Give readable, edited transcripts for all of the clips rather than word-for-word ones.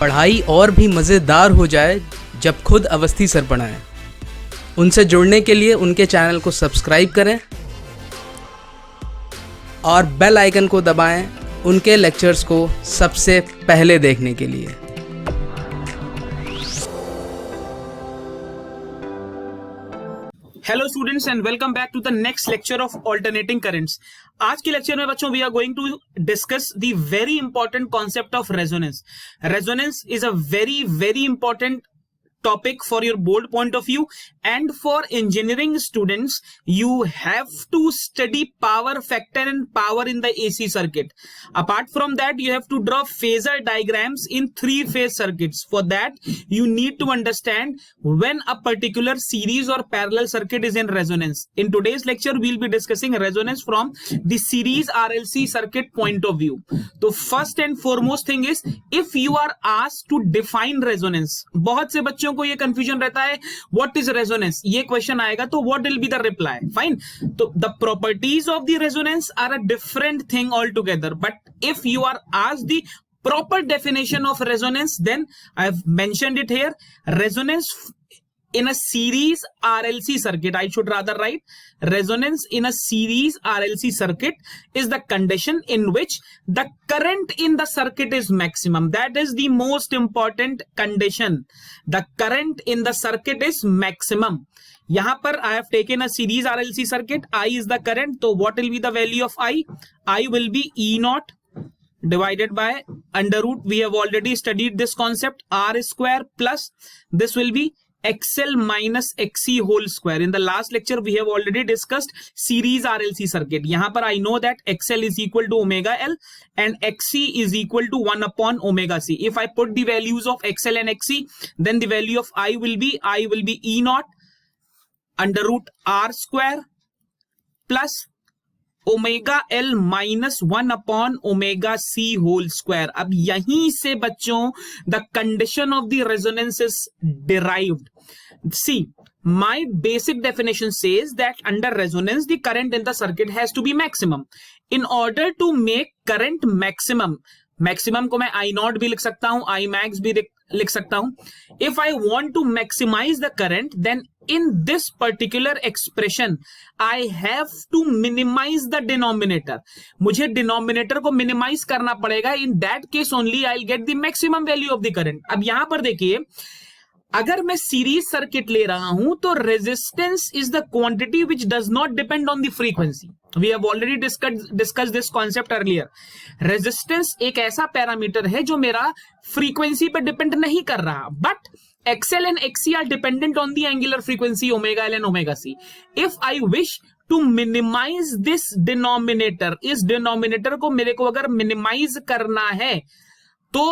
पढ़ाई और भी मज़ेदार हो जाए जब खुद अवस्थी सर पढ़ाएं। उनसे जुड़ने के लिए उनके चैनल को सब्सक्राइब करें और बेल आइकन को दबाएं उनके लेक्चर्स को सबसे पहले देखने के लिए। Hello students and welcome back to the next lecture of alternating currents. आज के लेक्चर में बच्चों we are going to discuss the very important concept of resonance. Resonance is a very important topic for your board point of view, and for engineering students you have to study power factor and power in the AC circuit. Apart from that, you have to draw phasor diagrams in three phase circuits. For that you need to understand when a particular series or parallel circuit is in resonance. In today's lecture we'll be discussing resonance from the series RLC circuit point of view. So first and foremost thing is, if you are asked to define resonance, बहुत से बच्चों को ये confusion रहता है what is resonance. ये question आएगा तो what will be the reply. Fine, तो the properties of the resonance are a different thing all together, but if you are asked the proper definition of resonance, then I have mentioned it here. Resonance in a series RLC circuit, I should rather write resonance in a series RLC circuit is the condition in which the current in the circuit is maximum. That is the most important condition. The current in the circuit is maximum. यहां पर I have taken a series RLC circuit. I is the current. So what will be the value of I? I will be E naught divided by under root. We have already studied this concept, R square plus this will be XL minus XC whole square. In the last lecture we have already discussed series RLC circuit. यहाँ पर I know that XL is equal to omega L and XC is equal to 1 upon omega C. If I put the values of XL and XC, then the value of I will be E naught under root R square plus omega L minus 1 upon omega C whole square. अब यहीं से बच्चों the condition of the resonance is derived. See, my basic definition says that under resonance the current in the circuit has to be maximum. In order to make current maximum को मैं I naught भी लिख सकता हूं, I max भी लिख सकता हूं. If I want to maximize the current, then in this particular expression I have to minimize the denominator. मुझे denominator को minimize करना पड़ेगा. In that case only I'll get the maximum value of the current. अब यहां पर देखिए, अगर मैं सीरीज सर्किट ले रहा हूं तो resistance is the quantity which does not depend on the frequency. We have already discuss this concept earlier. Resistance एक ऐसा पैरामीटर है जो मेरा फ्रीक्वेंसी पे डिपेंड नहीं कर रहा, but XL and XC are dependent on the angular frequency omega L and omega C. If I wish to minimize this denominator, इस denominator को मेरे को अगर minimize करना है तो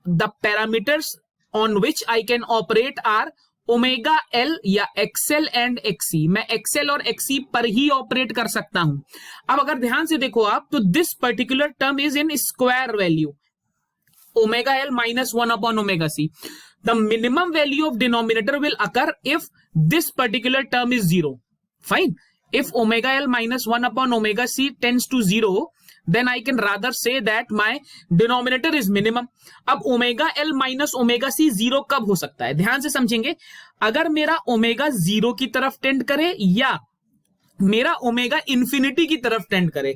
the parameters on which I can operate are omega L या XL and XC. मैं XL और XC पर ही ऑपरेट कर सकता हूं. अब अगर ध्यान से देखो आप, तो this particular term is in square value, omega L minus 1 upon omega C. The minimum value of denominator will occur if this particular term is 0. Fine. If omega L minus 1 upon omega C tends to 0, then I can rather say that my denominator is minimum. अब omega L minus omega C 0 कब हो सकता है? ध्यान से समझेंगे. अगर मेरा omega 0 की तरफ टेंड करे या मेरा ओमेगा इंफिनिटी की तरफ टेंड करे,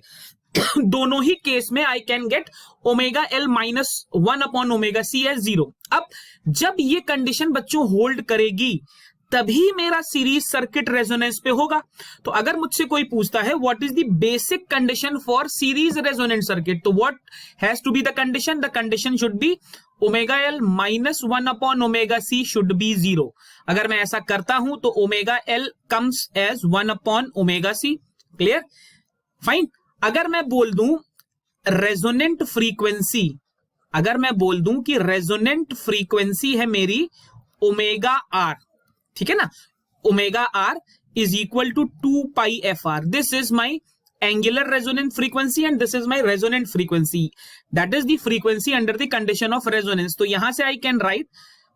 दोनों ही केस में I can get omega L minus 1 upon omega C as 0. अब जब ये कंडीशन बच्चों होल्ड करेगी तभी मेरा सीरीज सर्किट रेजोनेंस पे होगा. तो अगर मुझसे कोई पूछता है what is the basic condition for series resonant circuit, तो what has to be the condition? The condition should be omega L minus 1 upon omega C should be 0. अगर मैं ऐसा करता हूं तो omega L comes as 1 upon omega C. Clear? Fine. अगर मैं बोल दूं रेजोनेंट फ्रीक्वेंसी, अगर मैं बोल दूं कि रेजोनेंट फ्रीक्वेंसी है मेरी ओमेगा आर, ठीक है ना, omega R is equal to 2 pi F R. This is my angular resonant frequency and this is my resonant frequency. That is the frequency under the condition of resonance. तो यहां से I can right,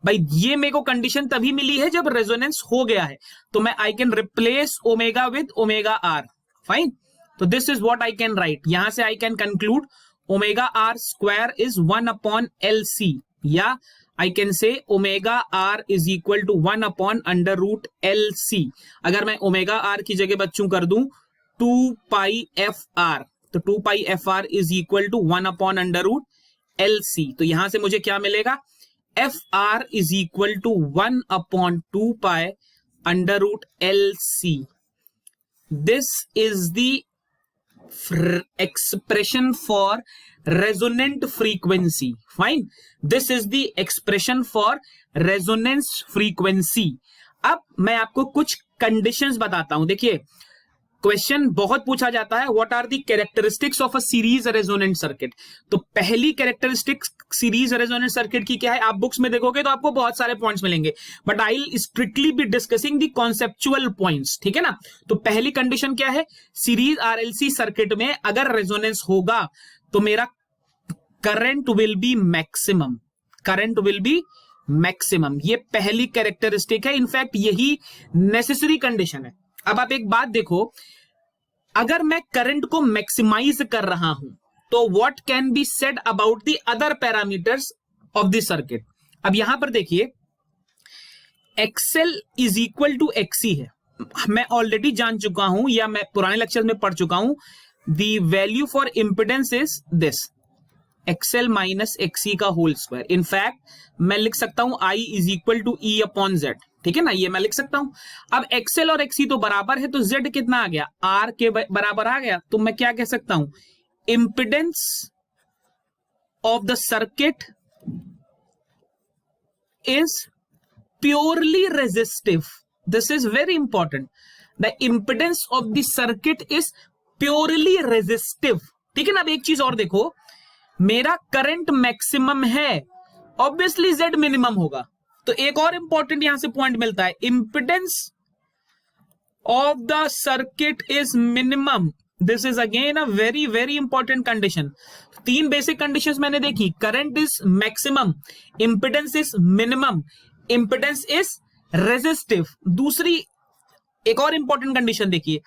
भाई ये मेरे को condition तभी मिली है जब रेजोनेंस हो गया है, तो मैं I can replace omega with omega R. Fine. तो this is what I can write. यहां से I can conclude omega R square is 1 upon L C. या I can say omega R is equal to 1 upon under root L C. अगर मैं omega are की जगह बच्चों कर दूं 2 पाई एफ आर, तो 2 pi F R is equal to 1 upon under root L C. तो यहां से मुझे क्या मिलेगा, F R is equal to 1 upon 2 pi under root L C. This is the expression for resonant frequency. Fine. This is the expression for resonance frequency. अब मैं आपको कुछ कंडीशंस बताता हूं। देखिए क्वेश्चन बहुत पूछा जाता है, what are the characteristics of a series resonant circuit. तो पहली कैरेक्टरिस्टिक्स सीरीज रेजोनेंट सर्किट की क्या है, आप बुक्स में देखोगे तो आपको बहुत सारे पॉइंट्स मिलेंगे, but I will strictly be discussing the conceptual points, ठीक है ना। तो पहली कंडीशन क्या है, सीरीज आरएलसी सर्किट में अगर रेजोनेंस होगा तो मेरा current will be maximum, current will be maximum. ये पहली कैरेक्टरिस्टिक है, इनफैक्ट यही नेसेसरी कंडीशन है। अब आप एक बात देखो, अगर मैं करंट को मैक्सिमाइज कर रहा हूं तो what can be said about the other parameters of the circuit. अब यहां पर देखिए XL is equal to XC है, मैं ऑलरेडी जान चुका हूं या मैं पुराने लेक्चर में पढ़ चुका हूं, the value for impedance is this XL minus XC का होल स्क्वायर। इनफैक्ट मैं लिख सकता हूं I is equal to E upon Z, ठीक है ना, ये मैं लिख सकता हूं। अब एक्सएल और एक्सी तो बराबर है, तो जेड कितना आ गया, आर के बराबर आ गया। तो मैं क्या कह सकता हूं, impedance of the circuit is purely resistive. This is very important, the impedance of the circuit is purely resistive, ठीक है ना। अब एक चीज और देखो, मेरा करंट मैक्सिमम है, ऑब्वियसली जेड मिनिमम होगा। तो एक और इंपॉर्टेंट यहां से पॉइंट मिलता है, impedance of the circuit is minimum. This is again a very very important condition. तीन बेसिक कंडीशंस मैंने देखी, current is maximum, impedance is minimum, impedance is resistive. दूसरी एक और इंपॉर्टेंट कंडीशन देखिए,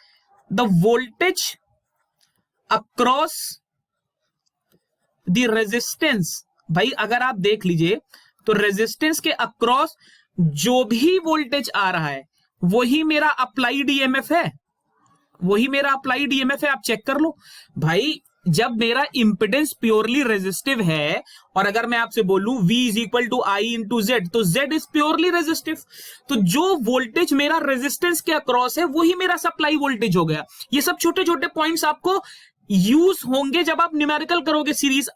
the voltage across the resistance. भाई अगर आप देख लीजिए तो रेजिस्टेंस के अक्रॉस जो भी वोल्टेज आ रहा है वही मेरा अप्लाइड ईएमएफ है, वही मेरा अप्लाइड ईएमएफ है। आप चेक कर लो भाई, जब मेरा इंपिडेंस प्योरली रेजिस्टिव है और अगर मैं आपसे बोलूं V is equal to I into Z, तो Z इज प्योरली रेजिस्टिव। तो जो वोल्टेज मेरा रेजिस्टेंस के अक्रॉस है वही मेरा सप्लाई वोल्टेज हो गया। ये सब छोटे छोटे पॉइंट्स आपको यूज होंगे जब आप न्यूमेरिकल करोगे series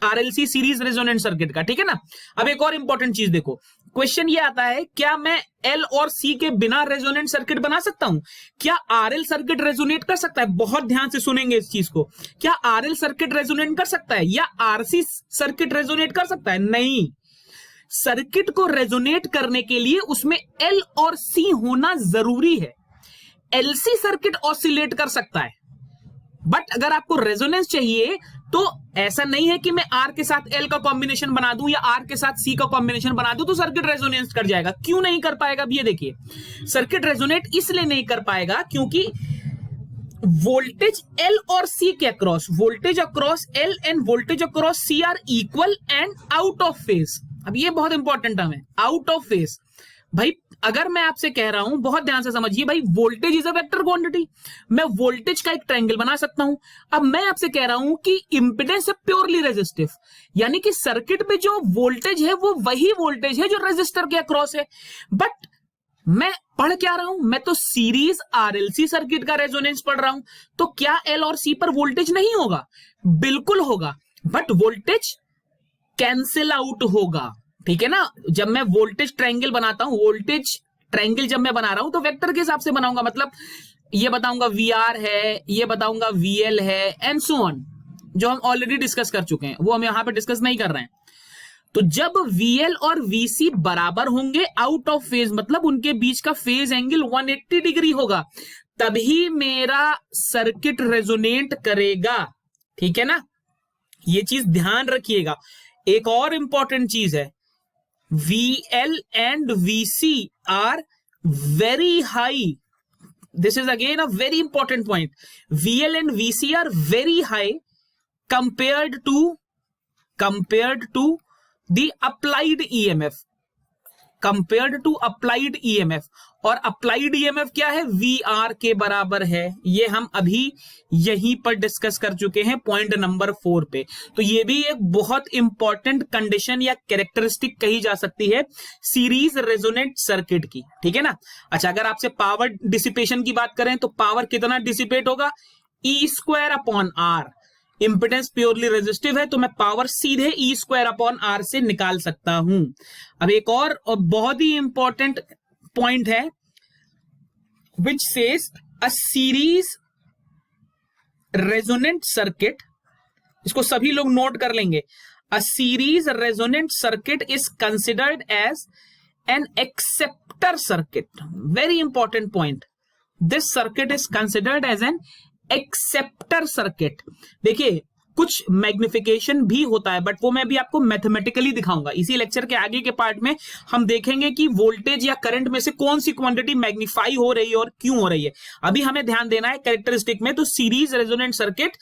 RLC series resonant circuit का, ठीक है ना। अब एक और इंपॉर्टेंट चीज देखो, क्वेश्चन ये आता है, क्या मैं एल और सी के बिना रेजोनेंट सर्किट बना सकता हूं? क्या आरएल सर्किट रेजोनेट कर सकता है? बहुत ध्यान से सुनेंगे इस चीज को, क्या आरएल सर्किट रेजोनेट कर सकता है या आरसी सर्किट रेजोनेट कर सकता है? नहीं, सर्किट को रेजोनेट करने के लिए उसमें एल और सी होना जरूरी है। एलसी सर्किट ऑसिलेट कर सकता है, बट अगर आपको रेजोनेंस चाहिए तो ऐसा नहीं है कि मैं आर के साथ एल का कॉम्बिनेशन बना दूं या आर के साथ सी का कॉम्बिनेशन बना दूं तो सर्किट रेजोनेंस कर जाएगा। क्यों नहीं कर पाएगा? अब ये देखिए, सर्किट रेजोनेट इसलिए नहीं कर पाएगा क्योंकि वोल्टेज एल और सी के across, voltage across L and voltage across C are equal and out of phase. अब ये बहुत इंपॉर्टेंट टर्म है, आउट ऑफ फेज। भाई अगर मैं आपसे कह रहा हूं, बहुत ध्यान से समझिए भाई, voltage is a vector quantity, मैं वोल्टेज का एक ट्रायंगल बना सकता हूं। अब मैं आपसे कह रहा हूं कि इंपिडेंस है प्योरली रेजिस्टिव, यानी कि सर्किट में जो वोल्टेज है वो वही वोल्टेज है जो रेजिस्टर के अक्रॉस है। बट मैं पढ़ क्या रहा हूं, मैं तो सीरीज आरएलसी सर्किट का रेजोनेंस पढ़ रहा हूं। तो क्या एल और सी पर वोल्टेज नहीं होगा? बिल्कुल होगा, बट वोल्टेज कैंसिल आउट होगा, ठीक है ना। जब मैं वोल्टेज ट्रायंगल बनाता हूं, वोल्टेज ट्रायंगल जब मैं बना रहा हूं तो वेक्टर के हिसाब से बनाऊंगा, मतलब ये बताऊंगा VR है, ये बताऊंगा VL है एंड सो ऑन, जो हम ऑलरेडी डिस्कस कर चुके हैं, वो हम यहां पे डिस्कस नहीं कर रहे हैं। तो जब VL और VC बराबर होंगे आउट ऑफ फेज, मतलब उनके बीच का फेज एंगल 180 डिग्री होगा, तभी मेरा सर्किट रेजोनेट करेगा, ठीक है ना। ये चीज ध्यान रखिएगा। एक और इंपॉर्टेंट चीज है, VL and VC are very high. This is again a very important point. VL and VC are very high compared to the applied EMF compared to applied EMF, और अप्लाइड ईएमएफ क्या है, VR के बराबर है। ये हम अभी यहीं पर डिस्कस कर चुके हैं पॉइंट नंबर 4 पे। तो ये भी एक बहुत इंपॉर्टेंट कंडीशन या कैरेक्टरिस्टिक कही जा सकती है सीरीज रेजोनेंट सर्किट की, ठीक है ना। अच्छा, अगर आपसे पावर डिसिपेशन की बात करें तो पावर कितना डिसिपेट होगा, E square upon R. Impedance purely resistive है तो मैं पावर सीधे ई स्क्वायर अपॉन आर से निकाल सकता हूं। अब एक और बहुत ही इंपॉर्टेंट पॉइंट है which says a series resonant circuit, इसको सभी लोग नोट कर लेंगे। A series resonant circuit is considered as an acceptor circuit. Very important point, this circuit is considered as an acceptor circuit. देखिए कुछ मैग्निफिकेशन भी होता है बट वो मैं भी आपको मैथमेटिकली दिखाऊंगा। इसी लेक्चर के आगे के पार्ट में हम देखेंगे कि वोल्टेज या करंट में से कौन सी क्वांटिटी मैग्नीफाई हो रही है और क्यों हो रही है। अभी हमें ध्यान देना है कैरेक्टरिस्टिक में। तो series resonant circuit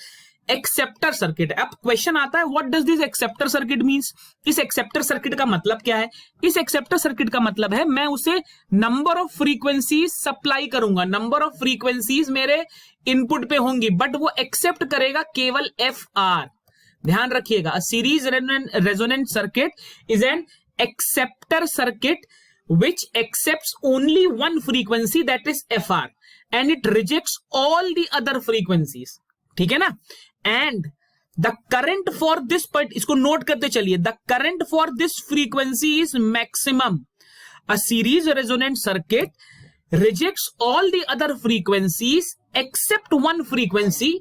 acceptor circuit. अब क्वेश्चन आता है what does this acceptor circuit means. इस एक्सेप्टर सर्किट का मतलब क्या है। इस एक्सेप्टर सर्किट का मतलब है मैं उसे नंबर ऑफ फ्रीक्वेंसीज सप्लाई करूंगा, नंबर ऑफ फ्रीक्वेंसीज मेरे इनपुट पे होंगी बट वो एक्सेप्ट करेगा केवल एफ आर। ध्यान रखिएगा, series resonant circuit is an acceptor circuit which accepts only one frequency, that is FR, and it rejects all the other frequencies, ठीक है ना। and the current for this part, इसको note करते चलिए, the current for this frequency is maximum. A series resonant circuit rejects all the other frequencies except one frequency,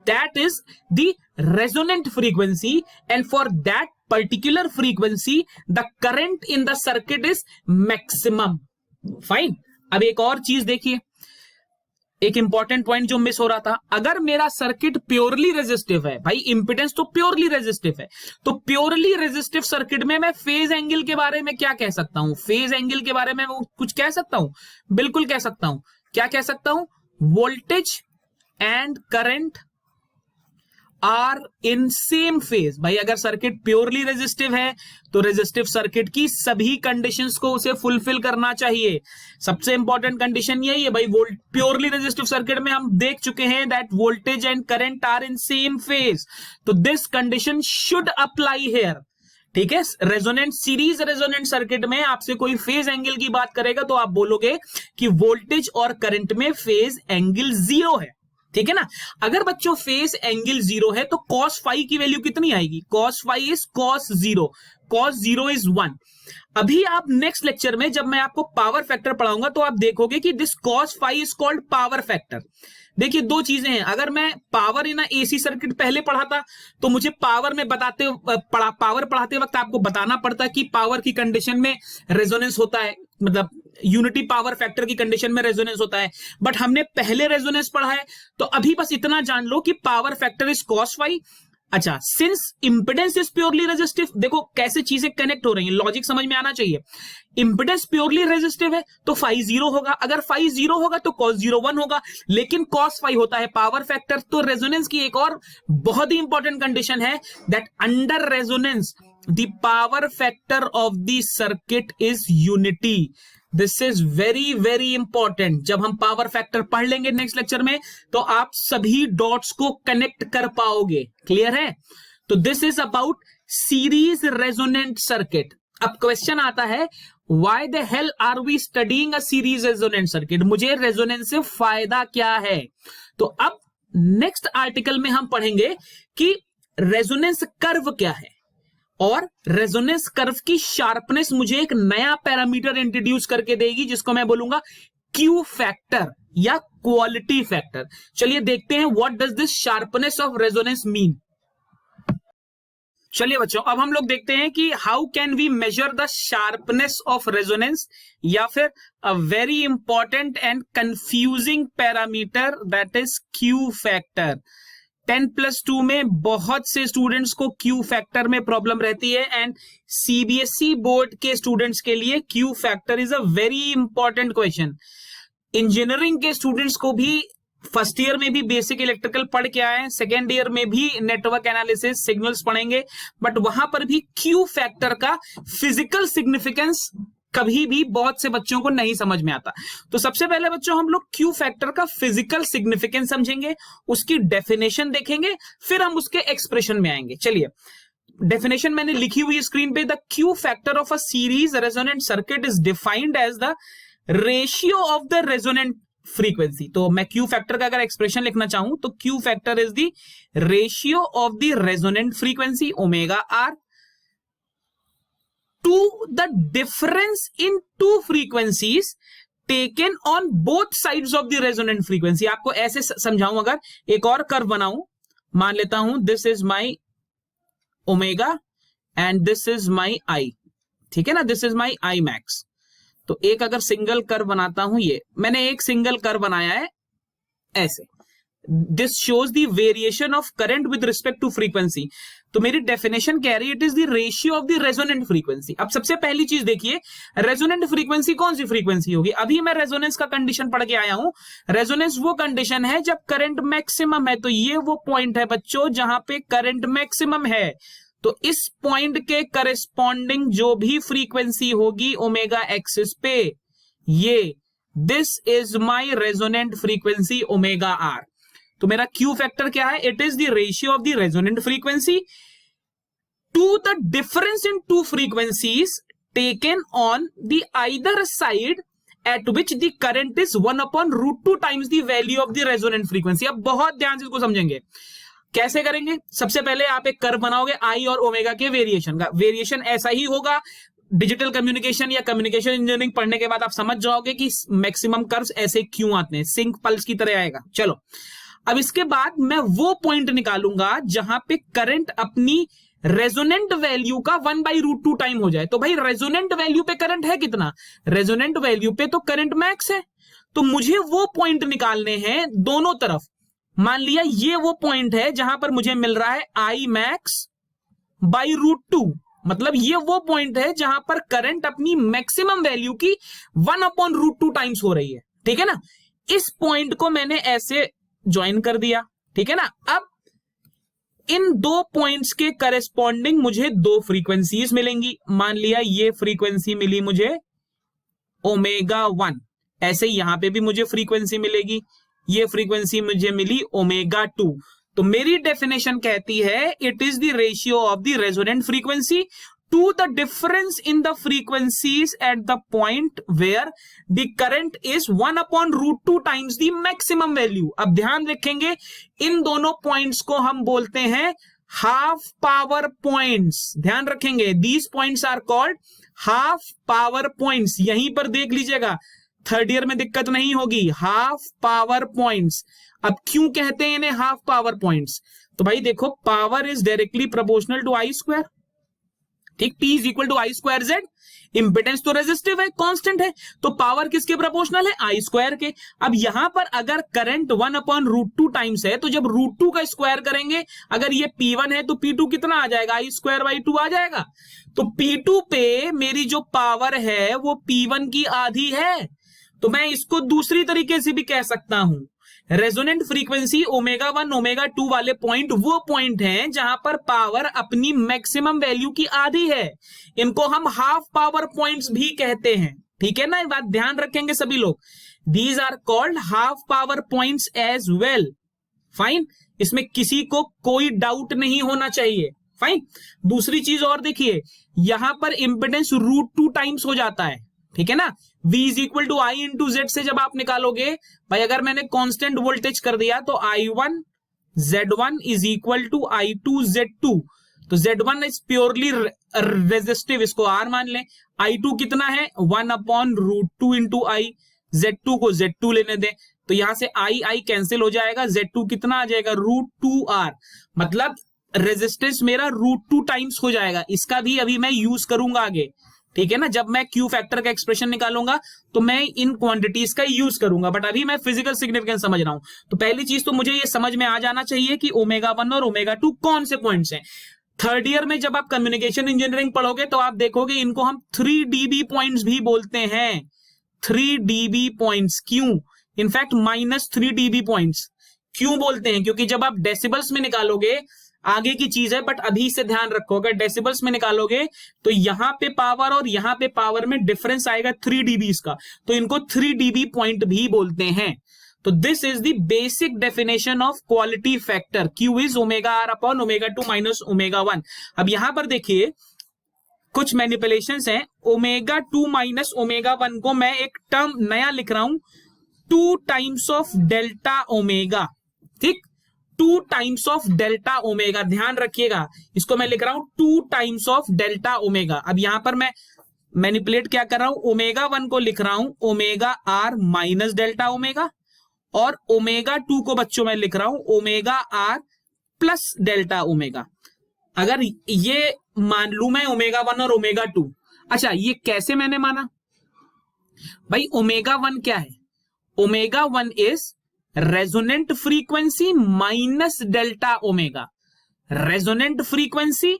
that is the resonant frequency, and for that particular frequency the current in the circuit is maximum. Fine. अब एक और चीज देखिए, एक important point जो miss हो रहा था। अगर मेरा सर्किट प्योरली रेजिस्टिव है, भाई इंपिडेंस तो प्योरली रेजिस्टिव है, तो प्योरली रेजिस्टिव सर्किट में मैं फेज एंगल के बारे में क्या कह सकता हूं, फेज एंगल के बारे में कुछ कह सकता हूं, बिल्कुल कह सकता हूं। क्या कह सकता हूं, voltage and current are in same phase. भाई अगर सर्किट प्योरली रेजिस्टिव है तो रेजिस्टिव सर्किट की सभी कंडीशंस को उसे फुलफिल करना चाहिए। सबसे इंपॉर्टेंट कंडीशन यही है भाई, प्योरली रेजिस्टिव सर्किट में हम देख चुके हैं that voltage and current are in same phase, तो this condition should apply here, ठीक है। रेजोनेंट सीरीज रेजोनेंट सर्किट में आपसे कोई फेज एंगल की बात करेगा तो आप बोलोगे कि वोल्टेज और करंट में फेज एंगल 0 है, ठीक है ना। अगर बच्चों फेज एंगल 0 है तो cos फाई की वैल्यू कितनी आएगी, cos phi is cos 0, cos 0 इज 1। अभी आप नेक्स्ट लेक्चर में जब मैं आपको पावर फैक्टर पढ़ाऊंगा तो आप देखोगे कि this cos phi is called power factor. देखिए दो चीजें हैं, अगर मैं पावर इन एसी सर्किट पहले पढ़ा था तो मुझे पावर में पावर पढ़ाते वक्त आपको बताना पड़ता है कि पावर की कंडीशन में रेजोनेंस होता है, मतलब यूनिटी पावर फैक्टर की कंडीशन में रेजोनेंस होता है, बट हमने पहले रेजोनेंस पढ़ा है। तो अभी बस इतना जान लो कि power factor is cos phi. अच्छा, since impedance is purely resistive, देखो कैसे चीजें कनेक्ट हो रही हैं, लॉजिक समझ में आना चाहिए। इंपिडेंस प्योरली रेजिस्टिव है तो फाई 0 होगा, अगर फाई 0 होगा तो cos 0 1 होगा, लेकिन cos फाई होता है पावर फैक्टर। तो रेजोनेंस की एक और बहुत ही इंपॉर्टेंट कंडीशन है that under resonance the power factor of the circuit is unity. This is very very important. जब हम पावर फैक्टर पढ़ लेंगे नेक्स्ट लेक्चर में तो आप सभी डॉट्स को कनेक्ट कर पाओगे, क्लियर है। तो this is about series resonant circuit. अब क्वेश्चन आता है why the hell are we studying a series resonant circuit, मुझे रेजोनेंस से फायदा क्या है। तो अब नेक्स्ट आर्टिकल में हम पढ़ेंगे कि रेजोनेंस कर्व क्या है, और रेजोनेंस कर्व की शार्पनेस मुझे एक नया पैरामीटर इंट्रोड्यूस करके देगी जिसको मैं बोलूंगा क्यू फैक्टर या क्वालिटी फैक्टर। चलिए देखते हैं what does this sharpness of resonance mean. चलिए बच्चों, अब हम लोग देखते हैं कि how can we measure the sharpness of resonance, या फिर a very important and confusing parameter that is Q factor. 10+2 में बहुत से स्टूडेंट्स को क्यू फैक्टर में प्रॉब्लम रहती है, एंड सीबीएसई बोर्ड के स्टूडेंट्स के लिए Q factor is a very important question. Engineering के स्टूडेंट्स को भी फर्स्ट ईयर में भी बेसिक इलेक्ट्रिकल पढ़ के आए हैं, सेकेंड ईयर में भी नेटवर्क एनालिसिस सिग्नल्स पढ़ेंगे, बट वहां पर भी क्यू फैक्टर का फिजिकल सिग्निफिकेंस कभी भी बहुत से बच्चों को नहीं समझ में आता। तो सबसे पहले बच्चों हम लोग क्यू फैक्टर का फिजिकल सिग्निफिकेंस समझेंगे, उसकी डेफिनेशन देखेंगे, फिर हम उसके एक्सप्रेशन में आएंगे। चलिए, डेफिनेशन मैंने लिखी हुई स्क्रीन पे। The Q factor of a series resonant circuit is defined as the ratio of the resonant frequency. तो मैं क्यू फैक्टर का अगर एक्सप्रेशन लिखना चाहूं तो Q factor is the ratio of the resonant frequency omega R to the difference in two frequencies taken on both sides of the resonant frequency। आपको ऐसे समझाऊं, अगर एक और कर्व बनाऊं, मान लेता हूं this is my omega and this is my I, ठीक है ना, this is my I max. तो एक अगर सिंगल कर्व बनाता हूं, ये मैंने एक सिंगल कर्व बनाया है ऐसे, this shows the variation of current with respect to frequency. तो मेरी डेफिनेशन कह रही है it is the ratio of the resonant frequency. अब सबसे पहली चीज देखिए, रेजोनेंट फ्रीक्वेंसी कौन सी फ्रीक्वेंसी होगी? अभी मैं रेजोनेंस का कंडीशन पढ़ के आया हूं। रेजोनेंस वो कंडीशन है जब करंट मैक्सिमम है। तो ये वो पॉइंट है बच्चों जहां पे करंट मैक्सिमम है। तो इस पॉइंट के करस्पॉन्डिंग जो भी फ्रीक्वेंसी होगी ओमेगा एक्सिस पे, ये this is my resonant frequency omega R. तो मेरा क्यू फैक्टर क्या है? It is the ratio of the resonant frequency to the difference in two frequencies taken on the either side at which the current is 1/√2 times the value of the resonant frequency. अब बहुत ध्यान से इसको समझेंगे, कैसे करेंगे? सबसे पहले आप एक कर्व बनाओगे आई और ओमेगा के वेरिएशन का। वेरिएशन ऐसा ही होगा। डिजिटल कम्युनिकेशन या कम्युनिकेशन इंजीनियरिंग पढ़ने के बाद आप समझ जाओगे कि मैक्सिमम कर्व्स ऐसे क्यों आते हैं, सिंक पल्स की तरह आएगा। चलो, अब इसके बाद मैं वो पॉइंट निकालूंगा जहां पे करंट अपनी रेजोनेंट वैल्यू का 1/√2 टाइम हो जाए। तो भाई रेजोनेंट वैल्यू पे करंट है कितना? रेजोनेंट वैल्यू पे तो करंट मैक्स है। तो मुझे वो पॉइंट निकालने हैं दोनों तरफ। मान लिया ये वो पॉइंट है जहां पर मुझे मिल रहा है आई मैक्स बाई √2, मतलब ये वो पॉइंट है जहां पर करंट अपनी मैक्सिमम वैल्यू की 1/√2 टाइम्स हो रही है। ठीक है ना? इस पॉइंट को मैंने ऐसे ज्वाइन कर दिया। ठीक है ना? अब इन दो पॉइंट्स के करेस्पॉन्डिंग मुझे दो फ्रीक्वेंसीज मिलेंगी। मान लिया ये फ्रीक्वेंसी मिली मुझे ओमेगा 1, ऐसे यहां पे भी मुझे फ्रीक्वेंसी मिलेगी, ये फ्रीक्वेंसी मुझे मिली ओमेगा 2। तो मेरी डेफिनेशन कहती है it is the ratio of the resonant frequency to the difference in the frequencies at the point where the current is 1/√2 times the maximum value। अब ध्यान रखेंगे, इन दोनों पॉइंट्स को हम बोलते हैं हाफ पावर पॉइंट्स। ध्यान रखेंगे, these points are called half power points. यहीं पर देख लीजिएगा, थर्ड ईयर में दिक्कत नहीं होगी। Half power points. अब क्यों कहते हैं इन्हें हाफ पावर पॉइंट्स? तो भाई देखो, power is directly proportional to I square. ठीक, P is equal to I square Z. Impedance तो रेजिस्टिव है, कांस्टेंट है, तो पावर किसके प्रोपोर्शनल है? आई स्क्वायर के। अब यहां पर अगर करंट 1/√2 टाइम्स है, तो जब √2 का स्क्वायर करेंगे, अगर ये P1 है तो P2 कितना आ जाएगा? आई स्क्वायर बाई 2 आ जाएगा। तो P2 पे मेरी जो पावर है वो P1 की आधी है। तो मैं इसको दूसरी तरीके से भी कह सकता हूं, रेजोनेंट फ्रीक्वेंसी ओमेगा 1 ओमेगा 2 वाले पॉइंट वो पॉइंट हैं जहां पर पावर अपनी मैक्सिमम वैल्यू की आधी है। इनको हम हाफ पावर पॉइंट्स भी कहते हैं। ठीक है ना? ये बात ध्यान रखेंगे सभी लोग। These are called half power points as well. Fine, इसमें किसी को कोई डाउट नहीं होना चाहिए। फाइन। दूसरी चीज और देखिए, यहां पर इंपेडेंस √2 टाइम्स हो जाता है। ठीक है ना? V is equal to I into Z से जब आप निकालोगे, भाई अगर मैंने कांस्टेंट वोल्टेज कर दिया तो I1 Z1 is equal to I2 Z2। तो Z1 इज प्योरली रेजिस्टिव, इसको R मान लें। I2 कितना है? 1/√2 इंटू आई। Z2 को Z2 लेने दें, तो यहां से I कैंसिल हो जाएगा। Z2 कितना आ जाएगा? √2R। मतलब रेजिस्टेंस मेरा √2 टाइम्स हो जाएगा। इसका भी अभी मैं यूज करूंगा आगे। ठीक है ना? जब मैं क्यू फैक्टर का एक्सप्रेशन निकालूंगा तो मैं इन क्वांटिटीज का यूज करूंगा, बट अभी मैं फिजिकल सिग्निफिकेंस समझ रहा हूं। तो पहली चीज तो मुझे ये समझ में आ जाना चाहिए कि ओमेगा 1 और ओमेगा 2 कौन से पॉइंट्स हैं। थर्ड ईयर में जब आप कम्युनिकेशन इंजीनियरिंग पढ़ोगे तो आप देखोगे इनको हम 3 dB पॉइंट्स भी बोलते हैं। 3 dB पॉइंट्स। क्यों? In fact -3 dB points. क्यों बोलते हैं? क्योंकि जब आप डेसिबल्स में निकालोगे आगे की चीज है, बट अभी से ध्यान रखो, अगर डेसिबल्स में निकालोगे तो यहां पे पावर और यहां पे पावर में डिफरेंस आएगा 3 dB का, तो इनको 3 dB पॉइंट भी बोलते हैं। तो this is the basic definition of quality factor, Q is omega R upon omega 2 minus omega 1। अब यहां पर देखिए कुछ मैनिपुलेशंस हैं। ओमेगा 2 माइनस ओमेगा 1 को मैं एक टर्म नया लिख रहा हूं, 2 टाइम्स ऑफ डेल्टा ओमेगा। ठीक, 2 टाइम्स ऑफ डेल्टा ओमेगा, ध्यान रखिएगा, इसको मैं लिख रहा हूं 2 टाइम्स ऑफ डेल्टा ओमेगा। अब यहां पर मैं मैनिपुलेट क्या कर रहा हूं, ओमेगा 1 को लिख रहा हूं omega R minus delta omega, और ओमेगा 2 को बच्चों में लिख रहा हूं omega R plus delta omega. अगर ये मान लू मैं ओमेगा 1 और ओमेगा 2, अच्छा ये कैसे मैंने माना भाई? ओमेगा 1 क्या है? Omega 1 is resonant frequency minus delta omega, resonant frequency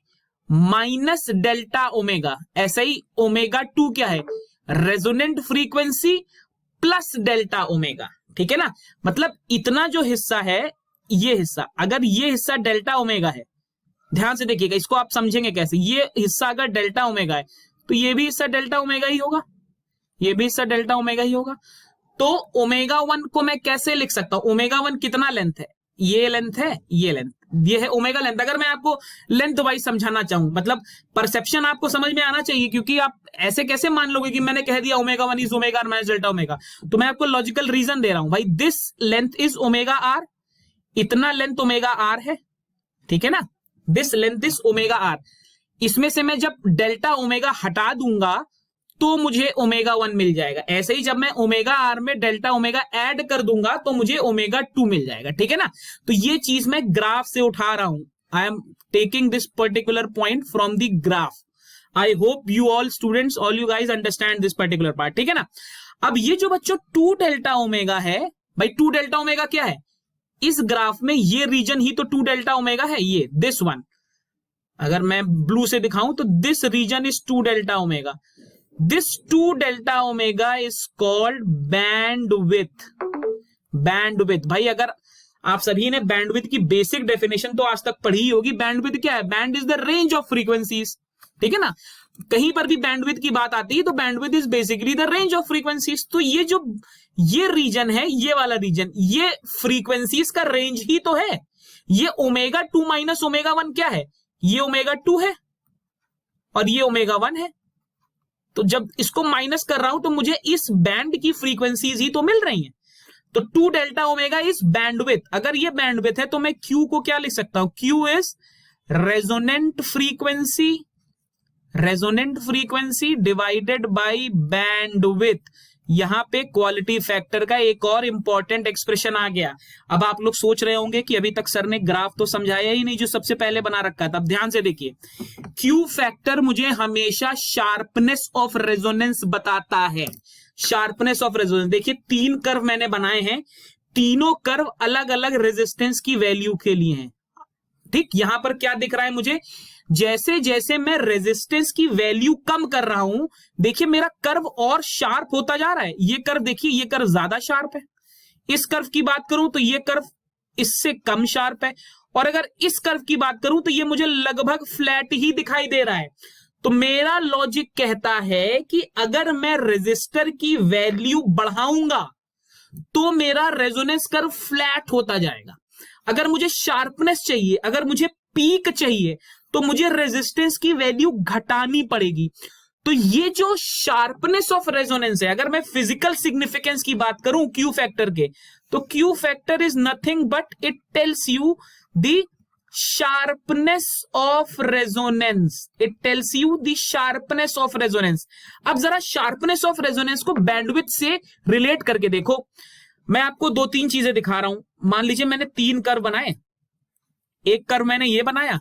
minus delta omega. ऐसा ही ओमेगा 2 क्या है? Resonant frequency plus delta omega. ठीक है ना, मतलब इतना जो हिस्सा है, ये हिस्सा, अगर ये हिस्सा डेल्टा ओमेगा है, ध्यान से देखिएगा, इसको आप समझेंगे कैसे, ये हिस्सा अगर डेल्टा ओमेगा है तो ये भी हिस्सा डेल्टा ओमेगा ही होगा, ये भी हिस्सा डेल्टा ओमेगा ही होगा। तो ओमेगा 1 को मैं कैसे लिख सकता हूं? ओमेगा 1 कितना लेंथ है? ये लेंथ है, ये लेंथ, ये है ओमेगा लेंथ। अगर मैं आपको लेंथ वाइज समझाना चाहूं, मतलब परसेप्शन आपको समझ में आना चाहिए, क्योंकि आप ऐसे कैसे मान लोगे कि मैंने कह दिया omega 1 is omega R minus delta omega. तो मैं आपको लॉजिकल रीजन दे रहा हूं भाई, this length is omega R, इतना लेंथ ओमेगा R है, ठीक है ना, this length is omega R। इसमें से मैं जब डेल्टा ओमेगा हटा दूंगा तो मुझे ओमेगा 1 मिल जाएगा। ऐसे ही जब मैं ओमेगा R में डेल्टा ओमेगा ऐड कर दूंगा तो मुझे ओमेगा 2 मिल जाएगा। ठीक है ना, तो ये चीज मैं ग्राफ से उठा रहा हूं, I am taking this particular point from the graph. I hope you all students, all you guys understand this particular part. ठीक है ना, अब ये जो बच्चों 2 डेल्टा ओमेगा है भाई, 2 डेल्टा ओमेगा क्या है? इस ग्राफ में ये रीजन ही तो 2 डेल्टा ओमेगा है, ये दिस वन। अगर मैं ब्लू से दिखाऊं तो this region is 2 delta omega. This 2 delta omega is called bandwidth. Bandwidth भाई, अगर आप सभी ने बैंडविड्थ की बेसिक डेफिनेशन तो आज तक पढ़ी होगी। बैंडविड्थ क्या है? Band is the range of frequencies. ठीक है ना, कहीं पर भी बैंडविड्थ की बात आती है तो bandwidth is basically the range of frequencies. तो ये जो ये रीजन है, ये वाला रीजन, ये फ्रीक्वेंसीज का रेंज ही तो है। ये ओमेगा 2 माइनस ओमेगा 1 क्या है? ये ओमेगा 2 है और ये ओमेगा 1 है। तो जब इसको माइनस कर रहा हूं तो मुझे इस बैंड की फ्रीक्वेंसीज ही तो मिल रही हैं। तो 2 डेल्टा ओमेगा इज बैंडविड्थ। अगर ये बैंडविड्थ है तो मैं Q को क्या लिख सकता हूं? Q is resonant frequency, resonant frequency divided by bandwidth. यहां पे क्वालिटी फैक्टर का एक और इंपॉर्टेंट एक्सप्रेशन आ गया। अब आप लोग सोच रहे होंगे कि अभी तक सर ने ग्राफ तो समझाया ही नहीं जो सबसे पहले बना रखा था। अब ध्यान से देखिए, Q फैक्टर मुझे हमेशा शार्पनेस ऑफ रेजोनेंस बताता है। शार्पनेस ऑफ रेजोनेंस, देखिए 3 कर्व मैंने बनाए हैं, तीनों कर्व अलग अलग रेजिस्टेंस की वैल्यू के लिए हैं। ठीक, यहां पर क्या दिख रहा है मुझे? जैसे जैसे मैं रेजिस्टेंस की वैल्यू कम कर रहा हूं, देखिए मेरा कर्व और शार्प होता जा रहा है। ये कर्व देखिए, ये कर्व ज्यादा शार्प है। इस कर्व की बात करूं तो ये कर्व इससे कम शार्प है, और अगर इस कर्व की बात करूं तो ये मुझे लगभग फ्लैट ही दिखाई दे रहा है। तो मेरा लॉजिक कहता है कि अगर मैं रेजिस्टर की वैल्यू बढ़ाऊंगा तो मेरा रेजोनेंस कर्व फ्लैट होता जाएगा। अगर मुझे शार्पनेस चाहिए, अगर मुझे पीक चाहिए, तो मुझे रेजिस्टेंस की वैल्यू घटानी पड़ेगी। तो ये जो शार्पनेस ऑफ रेजोनेंस है, अगर मैं फिजिकल सिग्निफिकेंस की बात करूं Q फैक्टर के, तो Q factor is nothing but it tells you the sharpness of resonance. It tells you the sharpness of resonance. अब जरा शार्पनेस ऑफ रेजोनेंस को बैंडविड्थ से रिलेट करके देखो। मैं आपको 2-3 चीजें दिखा रहा हूं। मान लीजिए मैंने 3 कर्व बनाए, एक कर्व मैंने ये बनाया,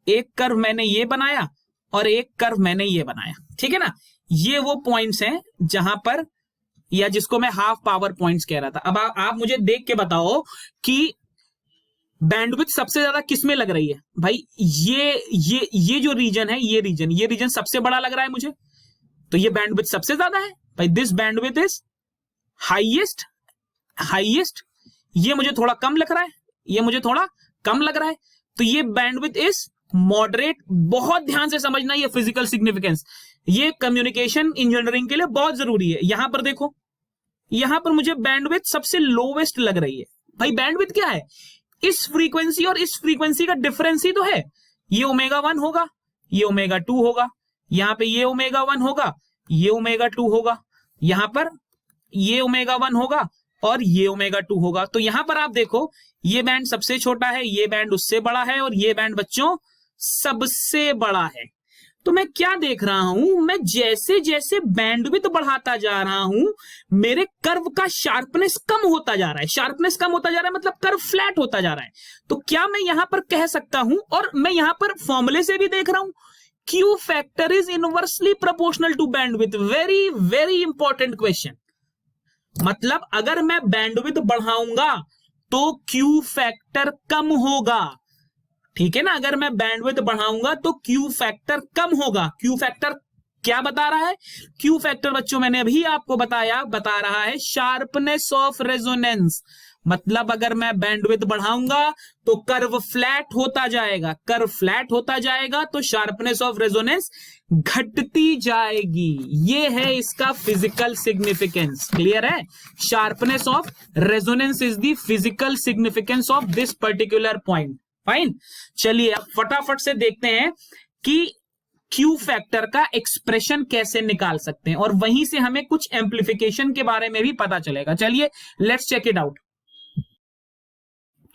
एक कर्व मैंने ये बनाया, और एक कर्व मैंने ये बनाया। ठीक है ना, ये वो पॉइंट्स हैं जहां पर, या जिसको मैं हाफ पावर पॉइंट्स कह रहा था। अब आप मुझे देख के बताओ कि बैंडविड्थ सबसे ज्यादा किस में लग रही है? भाई ये जो रीजन है, ये रीजन सबसे बड़ा लग रहा है मुझे, तो ये बैंडविड्थ सबसे ज्यादा है भाई। This bandwidth is highest highest, ये मुझे थोड़ा कम लग रहा है, ये मुझे थोड़ा कम लग रहा है, तो ये बैंडविड्थ इज मॉडरेट। बहुत ध्यान से समझना ये फिजिकल सिग्निफिकेंस, ये कम्युनिकेशन इंजीनियरिंग के लिए बहुत जरूरी है। यहां पर देखो, यहां पर मुझे बैंडविड्थ सबसे लोवेस्ट लग रही है। भाई बैंडविड्थ क्या है? इस फ्रीक्वेंसी और इस फ्रीक्वेंसी का डिफरेंस ही तो है। ये ओमेगा 1 होगा, ये ओमेगा 2 होगा, यहां पे ये ओमेगा 1 होगा, ये ओमेगा 2 होगा, यहां पर ये ओमेगा 1 होगा और ये ओमेगा 2 होगा। तो यहां पर आप देखो, ये बैंड सबसे छोटा है, ये बैंड उससे बड़ा है और ये बैंड बच्चों सबसे बड़ा है। तो मैं क्या देख रहा हूं, मैं जैसे जैसे बैंडविड्थ बढ़ाता जा रहा हूं, मेरे कर्व का शार्पनेस कम होता जा रहा है। शार्पनेस कम होता जा रहा है मतलब कर्व फ्लैट होता जा रहा है। तो क्या मैं यहां पर कह सकता हूं, और मैं यहां पर फॉर्मूले से भी देख रहा हूं, Q factor is inversely proportional to bandwidth. Very very important question. मतलब अगर मैं बैंडविड्थ बढ़ाऊंगा तो Q फैक्टर कम होगा, ठीक है ना। अगर मैं बैंडविड्थ बढ़ाऊंगा तो Q फैक्टर कम होगा। Q फैक्टर क्या बता रहा है? Q फैक्टर बच्चों मैंने अभी आपको बताया, बता रहा है शार्पनेस ऑफ रेजोनेंस। मतलब अगर मैं बैंडविड्थ बढ़ाऊंगा तो कर्व फ्लैट होता जाएगा, कर्व फ्लैट होता जाएगा तो शार्पनेस ऑफ रेजोनेंस घटती जाएगी। ये है इसका फिजिकल सिग्निफिकेंस। क्लियर है? Sharpness of resonance is the physical significance of this particular point. Fine, चलिए अब फटाफट से देखते हैं कि Q फैक्टर का एक्सप्रेशन कैसे निकाल सकते हैं, और वहीं से हमें कुछ एम्प्लीफिकेशन के बारे में भी पता चलेगा। चलिए लेट्स चेक इट आउट।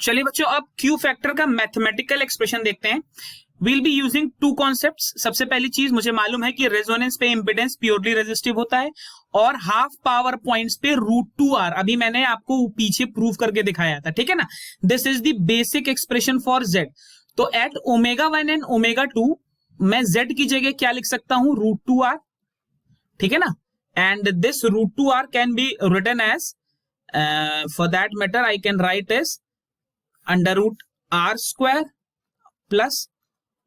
चलिए बच्चों, अब Q फैक्टर का मैथमेटिकल एक्सप्रेशन देखते हैं। We'll be using two concepts। सबसे पहली चीज मुझे मालूम है कि रेजोनेंस पे इंपेडेंस प्योरली रेजिस्टिव होता है और हाफ पावर पॉइंट्स पे √2R, अभी मैंने आपको पीछे प्रूव करके दिखाया था, ठीक है ना। This is the basic expression for Z। तो एट ओमेगा 1 एंड ओमेगा 2 मैं Z की जगह क्या लिख सकता हूं? √2R, ठीक है ना। And this √2R can be written as, for that matter I can write as √R² plus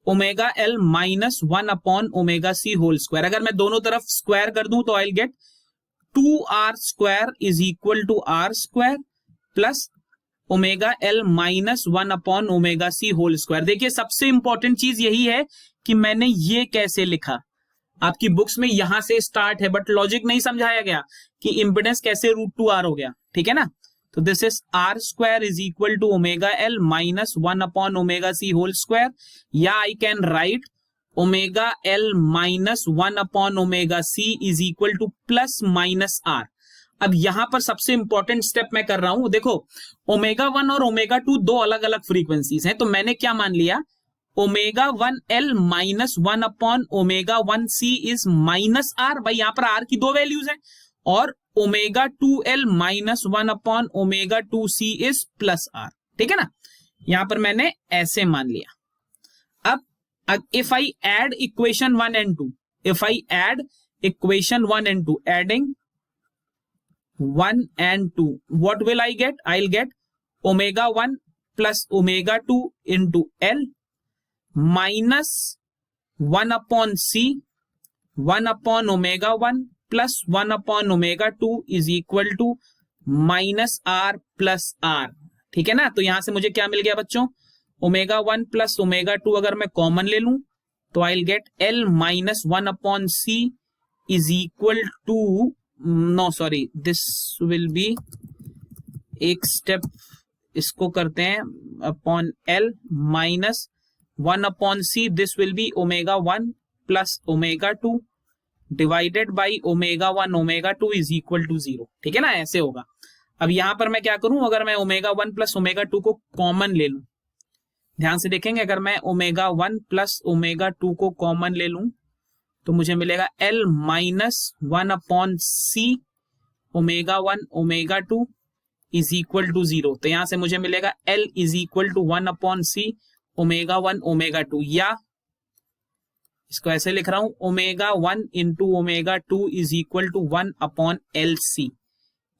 omega L minus 1 upon omega C whole square. अगर मैं दोनों तरफ स्क्वायर कर दूं तो I get 2R² is equal to R² plus omega L minus 1 upon omega C whole square. देखिए सबसे important चीज यही है कि मैंने ये कैसे लिखा। आपकी बुक्स में यहां से स्टार्ट है बट लॉजिक नहीं समझाया गया कि इंपेडेंस कैसे √2R हो गया, ठीक है ना। तो this is R² is equal to omega L minus 1 upon omega C whole square, या I can write omega L minus 1 upon omega C is equal to plus minus R। अब यहां पर सबसे इंपॉर्टेंट स्टेप मैं कर रहा हूं, देखो ओमेगा 1 और ओमेगा 2 दो अलग अलग फ्रीक्वेंसीज हैं, तो मैंने क्या मान लिया, omega 1 L minus 1 upon omega 1 C is minus R। भाई यहां पर R की दो वैल्यूज हैं, और omega 2L minus 1 upon omega 2C is plus R, ठीक है ना। यहां पर मैंने ऐसे मान लिया। अब if I add equation 1 and 2, if I add equation 1 and 2, adding 1 and 2, what will I get? I'll get omega 1 plus omega 2 into L minus 1 upon C, 1 upon omega 1 plus 1 upon omega 2 is equal to minus R plus R, ठीक है ना। तो यहां से मुझे क्या मिल गया बच्चों, ओमेगा 1 प्लस ओमेगा 2 अगर मैं कॉमन ले लूं तो I'll get L minus 1 upon C is equal to, no sorry this will be, एक स्टेप इसको करते हैं, upon L minus 1 upon C, this will be omega 1 plus omega 2 divided by omega 1 omega 2 is equal to 0, ठीक है ना, ऐसे होगा। अब यहां पर मैं क्या करूं, अगर मैं ओमेगा 1 प्लस ओमेगा 2 को कॉमन ले लूं, ध्यान से देखेंगे, अगर मैं ओमेगा 1 प्लस ओमेगा 2 को कॉमन ले लूं तो मुझे मिलेगा L minus 1 upon C omega 1 omega 2 is equal to 0। तो यहां से मुझे मिलेगा L is equal to 1 upon C omega 1 omega 2, या इसको ऐसे लिख रहा हूं, omega 1 into omega 2 is equal to 1 upon LC।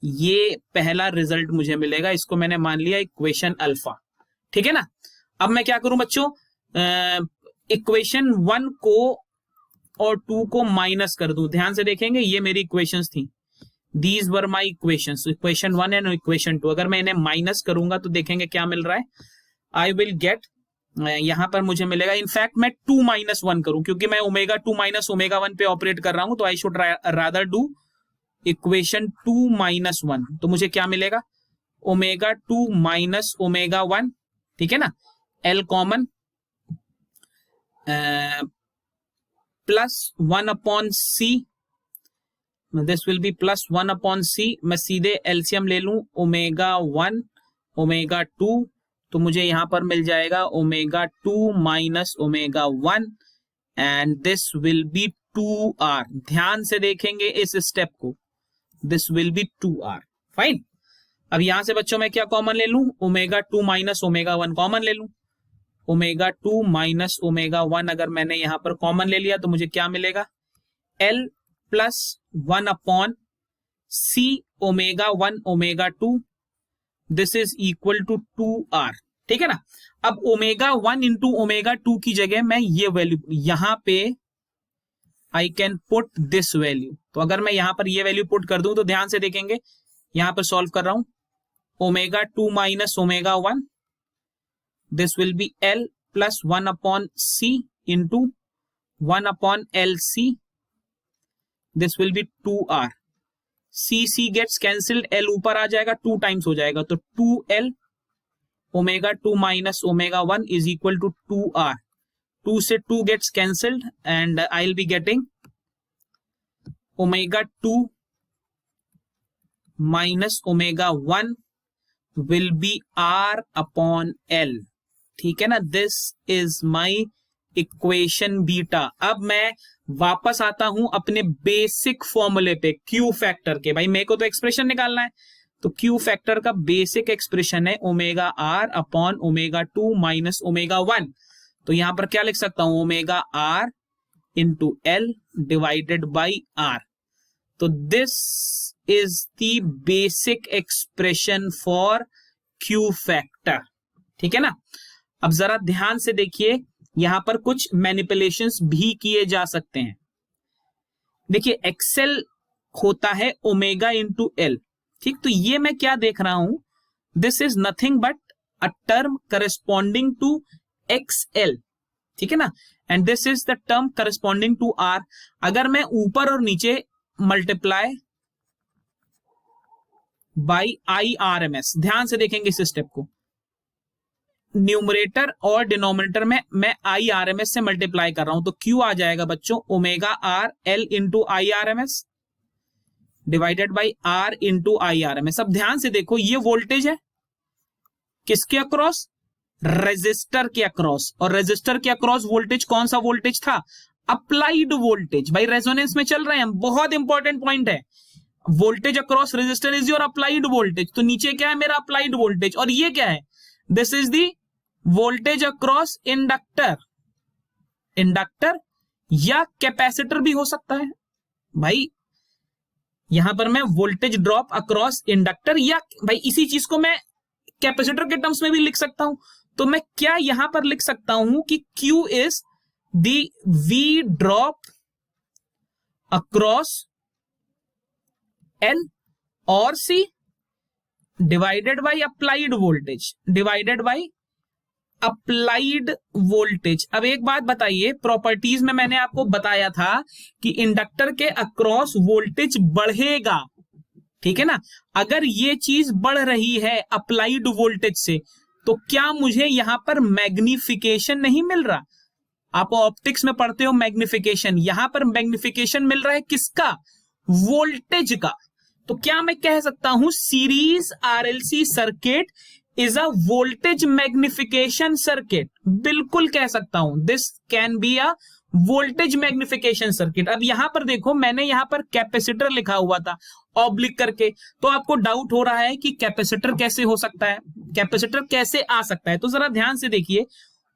ये पहला रिजल्ट मुझे मिलेगा, इसको मैंने मान लिया इक्वेशन अल्फा, ठीक है ना। अब मैं क्या करूं बच्चों, इक्वेशन 1 को और 2 को माइनस कर दूं। ध्यान से देखेंगे ये मेरी इक्वेशंस थी, these were my equations, equation 1 and equation 2। अगर मैं इन्हें माइनस करूंगा तो देखेंगे क्या मिल रहा है। आई विल गेट, यहां पर मुझे मिलेगा, इनफैक्ट मैं 2 - 1 करूं क्योंकि मैं ओमेगा 2 - ओमेगा 1 पे ऑपरेट कर रहा हूं, तो I should rather do equation 2 - 1। तो मुझे क्या मिलेगा, ओमेगा 2 - ओमेगा 1, ठीक है ना, L common, plus 1 upon C, this will be plus 1 upon C. मैं सीधे एलसीएम ले लूं, ओमेगा 1 ओमेगा 2, तो मुझे यहां पर मिल जाएगा omega 2 - omega 1 and this will be 2r। ध्यान से देखेंगे इस स्टेप को, this will be 2r। Fine. अब यहां से बच्चों मैं क्या कॉमन ले लूं, ओमेगा 2 - ओमेगा 1 कॉमन ले लूं। ओमेगा 2 - ओमेगा 1 अगर मैंने यहां पर कॉमन ले लिया तो मुझे क्या मिलेगा, L plus 1 upon C omega 1 omega 2, this is equal to 2r। ठीक है ना। अब ओमेगा 1 इंटू ओमेगा 2 की जगह मैं ये वैल्यू यहां पे I can put this value. तो अगर मैं यहां पर ये वैल्यू पुट कर दूं तो ध्यान से देखेंगे, यहां पर सॉल्व कर रहा हूं, omega 2 - omega 1, this will be L plus 1 upon C into 1 upon LC, this will be 2r। C gets cancelled, L ऊपर आ जाएगा, 2 टाइम्स हो जाएगा, तो 2L omega 2 - omega 1 is equal to 2r। 2 से 2 gets cancelled and I will be getting omega 2 - omega 1 will be r upon L। ठीक है ना, this is my equation beta. अब मैं वापस आता हूं अपने बेसिक फॉर्मूले पे क्यू फैक्टर के। भाई मेरे को तो एक्सप्रेशन निकालना है, तो क्यू फैक्टर का बेसिक एक्सप्रेशन है omega r upon omega 2 - omega 1। तो यहां पर क्या लिख सकता हूं, omega r into L divided by r। तो this is the basic expression for Q factor. ठीक है ना। अब जरा ध्यान से देखिए, यहां पर कुछ मैनिपुलेशंस भी किए जा सकते हैं। देखिए एक्सेल होता है ओमेगा इंटू एल, ठीक, तो ये मैं क्या देख रहा हूं, this is nothing but a term corresponding to XL. ठीक है ना, and this is the term corresponding to R. अगर मैं ऊपर और नीचे मल्टीप्लाई बाई IRMS, ध्यान से देखेंगे इस स्टेप को, न्यूमरेटर और डिनोमिनेटर में मैं IRMS से मल्टीप्लाई कर रहा हूं, तो Q आ जाएगा बच्चों omega R L into IRMS divided by R into IRMS। अब ध्यान से देखो, ये वोल्टेज है किसके अक्रॉस, रेजिस्टर के अक्रॉस, और रेजिस्टर के अक्रॉस वोल्टेज कौन सा वोल्टेज था, अप्लाइड वोल्टेज। भाई रेजोनेंस में चल रहे हैं, बहुत इंपॉर्टेंट पॉइंट है, voltage across resistor is your applied voltage. तो नीचे क्या है, मेरा अप्लाइड वोल्टेज, और ये क्या है, this is the voltage across inductor. Inductor या कैपेसिटर भी हो सकता है भाई, यहां पर मैं वोल्टेज ड्रॉप अक्रॉस इंडक्टर, या भाई इसी चीज को मैं कैपेसिटर के टर्म्स में भी लिख सकता हूं। तो मैं क्या यहां पर लिख सकता हूं कि Q is the V drop across L और C divided by applied voltage, divided by applied voltage. अब एक बात बताइए, प्रॉपर्टीज में मैंने आपको बताया था कि इंडक्टर के अक्रॉस वोल्टेज बढ़ेगा। ठीक है ना, अगर ये चीज बढ़ रही है अप्लाइड वोल्टेज से, तो क्या मुझे यहां पर मैग्निफिकेशन नहीं मिल रहा। आप ऑप्टिक्स में पढ़ते हो मैग्निफिकेशन, यहां पर मैग्निफिकेशन मिल रहा है किसका, वोल्टेज का। तो क्या मैं कह सकता हूं series RLC circuit is a voltage magnification circuit, बिल्कुल कह सकता हूं, this can be a voltage magnification circuit. अब यहां पर देखो, मैंने यहां पर कैपेसिटर लिखा हुआ था ऑब्लिक करके, तो आपको डाउट हो रहा है कि कैपेसिटर कैसे हो सकता है, कैपेसिटर कैसे आ सकता है। तो जरा ध्यान से देखिए,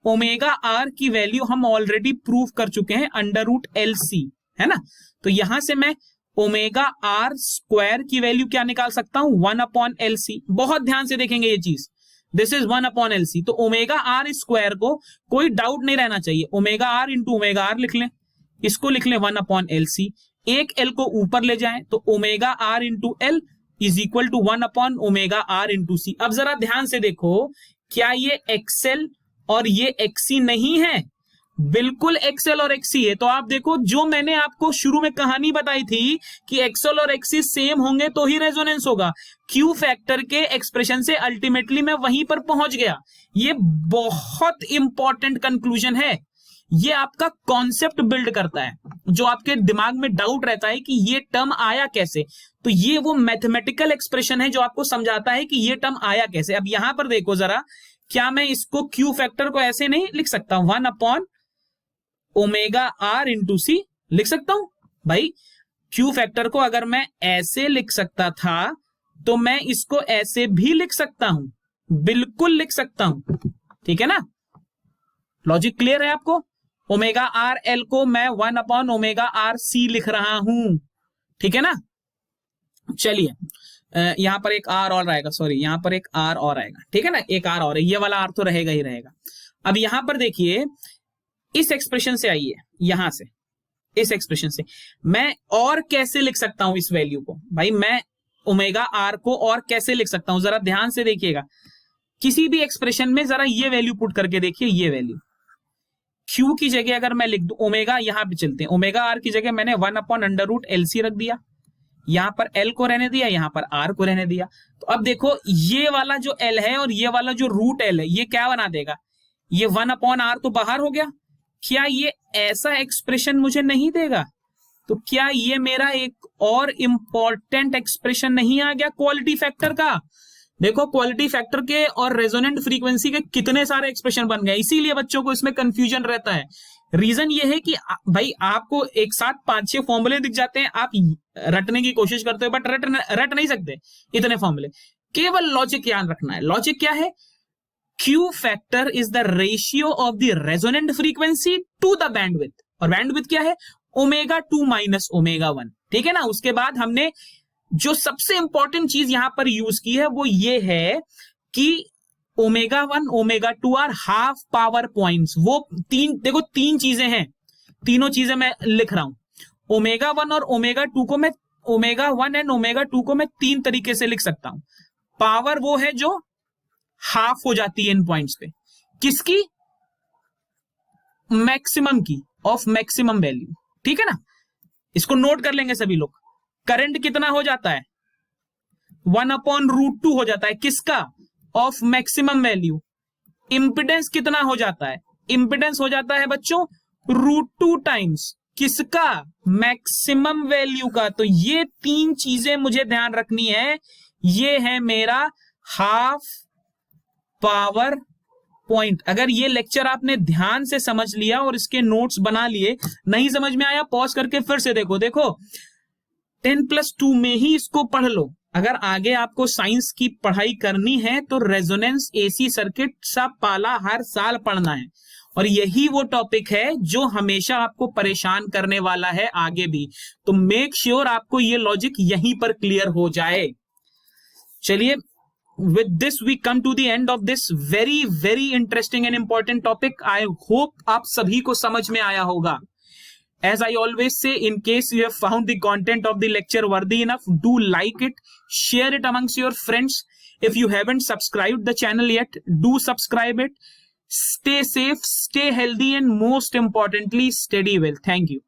ओमेगा R की वैल्यू हम ऑलरेडी प्रूव कर चुके हैं √LC, है ना। तो यहां से मैं ओमेगा R स्क्वायर की वैल्यू क्या निकाल सकता हूं, 1 अपॉन LC। बहुत ध्यान से देखेंगे ये चीज, दिस इज 1 अपॉन LC। तो ओमेगा R स्क्वायर को कोई डाउट नहीं रहना चाहिए, omega R into omega R लिख लें, इसको लिख लें 1 अपॉन LC एक एल को ऊपर ले जाएं तो omega R into L is equal to 1 omega R into C. अब जरा ध्यान से देखो, क्या ये एक्सएल और ये एक्सी नहीं है? बिल्कुल एक्सएल और एक्सी है। तो आप देखो, जो मैंने आपको शुरू में कहानी बताई थी कि एक्सएल और एक्सी सेम होंगे तो ही रेजोनेंस होगा, क्यू फैक्टर के एक्सप्रेशन से अल्टीमेटली मैं वहीं पर पहुंच गया। ये बहुत इंपॉर्टेंट कंक्लूजन है, ये आपका कॉन्सेप्ट बिल्ड करता है। जो आपके दिमाग में डाउट रहता है कि ये टर्म आया कैसे, तो ये वो मैथमेटिकल एक्सप्रेशन है जो आपको समझाता है कि ये टर्म आया कैसे। अब यहां पर देखो जरा, क्या मैं इसको क्यू फैक्टर को ऐसे नहीं लिख सकता? 1 ओमेगा आर इंटू सी लिख सकता हूं भाई। क्यू फैक्टर को अगर मैं ऐसे लिख सकता था तो मैं इसको ऐसे भी लिख सकता हूं, बिल्कुल लिख सकता हूं, ठीक है ना? लॉजिक क्लियर है आपको? ओमेगा आर एल को मैं 1 ओमेगा आर सी लिख रहा हूं, ठीक है ना? चलिए, यहां पर एक आर और आएगा, सॉरी यहां पर एक आर और आएगा, ठीक है ना? एक आर और है, ये वाला आर तो रहेगा ही रहेगा। अब यहां पर देखिए, इस एक्सप्रेशन से आइए, यहां से इस एक्सप्रेशन से मैं और कैसे लिख सकता हूं इस वैल्यू को? भाई मैं ओमेगा आर को और कैसे लिख सकता हूं? जरा ध्यान से देखिएगा, किसी भी एक्सप्रेशन में जरा ये वैल्यू पुट करके देखिए, ये वैल्यू क्यू की जगह अगर मैं लिख दूं, ओमेगा यहां पे चलते हैं, ओमेगा आर की जगह मैंने 1/√LC रख दिया, यहां पर एल को रहने दिया, यहां पर आर को रहने दिया। तो अब देखो, ये वाला जो एल है और ये वाला जो रूट एल है, ये क्या बना देगा? ये 1/r तो बाहर हो गया। क्या ये ऐसा एक्सप्रेशन मुझे नहीं देगा? तो क्या ये मेरा एक और इंपॉर्टेंट एक्सप्रेशन नहीं आ गया क्वालिटी फैक्टर का? देखो, क्वालिटी फैक्टर के और रेजोनेंट फ्रीक्वेंसी के कितने सारे एक्सप्रेशन बन गए। इसीलिए बच्चों को इसमें कंफ्यूजन रहता है। रीजन ये है कि भाई आपको एक साथ 5-6 फॉर्मूले दिख जाते हैं, आप रटने की कोशिश करते हो बट रट नहीं सकते इतने फॉर्मूले। केवल लॉजिक याद रखना है। लॉजिक क्या है? Q factor is the ratio of the resonant frequency to the bandwidth, और बैंडविड्थ क्या है? ओमेगा 2 माइनस ओमेगा 1, ठीक है ना? उसके बाद हमने जो सबसे इंपॉर्टेंट चीज यहां पर यूज की है वो ये है कि omega 1 omega 2 are half power points. वो देखो तीन चीजें हैं, तीनों चीजें मैं लिख रहा हूं। ओमेगा 1 और ओमेगा 2 को मैं, ओमेगा 1 एंड ओमेगा 2 को मैं 3 तरीके से लिख सकता हूं। पावर वो है जो हाफ हो जाती है इन पॉइंट्स पे, किसकी? मैक्सिमम की, ऑफ मैक्सिमम वैल्यू, ठीक है ना? इसको नोट कर लेंगे सभी लोग। करंट कितना हो जाता है? 1/√2 हो जाता है, किसका? Of maximum value. इंपिडेंस कितना हो जाता है? इंपिडेंस हो जाता है बच्चों √2 टाइम्स किसका? मैक्सिमम वैल्यू का। तो ये 3 चीजें मुझे ध्यान रखनी है। ये है मेरा हाफ पावर पॉइंट। अगर ये लेक्चर आपने ध्यान से समझ लिया और इसके नोट्स बना लिए, नहीं समझ में आया पॉज करके फिर से देखो। 10+2 में ही इसको पढ़ लो। अगर आगे आपको साइंस की पढ़ाई करनी है तो रेजोनेंस एसी सर्किट सा पाला हर साल पढ़ना है, और यही वो टॉपिक है जो हमेशा आपको परेशान करने वाला है आगे भी। तो मेक श्योर आपको ये लॉजिक यहीं पर क्लियर हो जाए। चलिए, with this we come to the end of this very interesting and important topic. I hope आप सभी को समझ में आया होगा। As I always say, in case you have found the content of the lecture worthy enough, do like it, share it amongst your friends. If you haven't subscribed the channel yet, do subscribe it. Stay safe, stay healthy, and most importantly, study well. Thank you.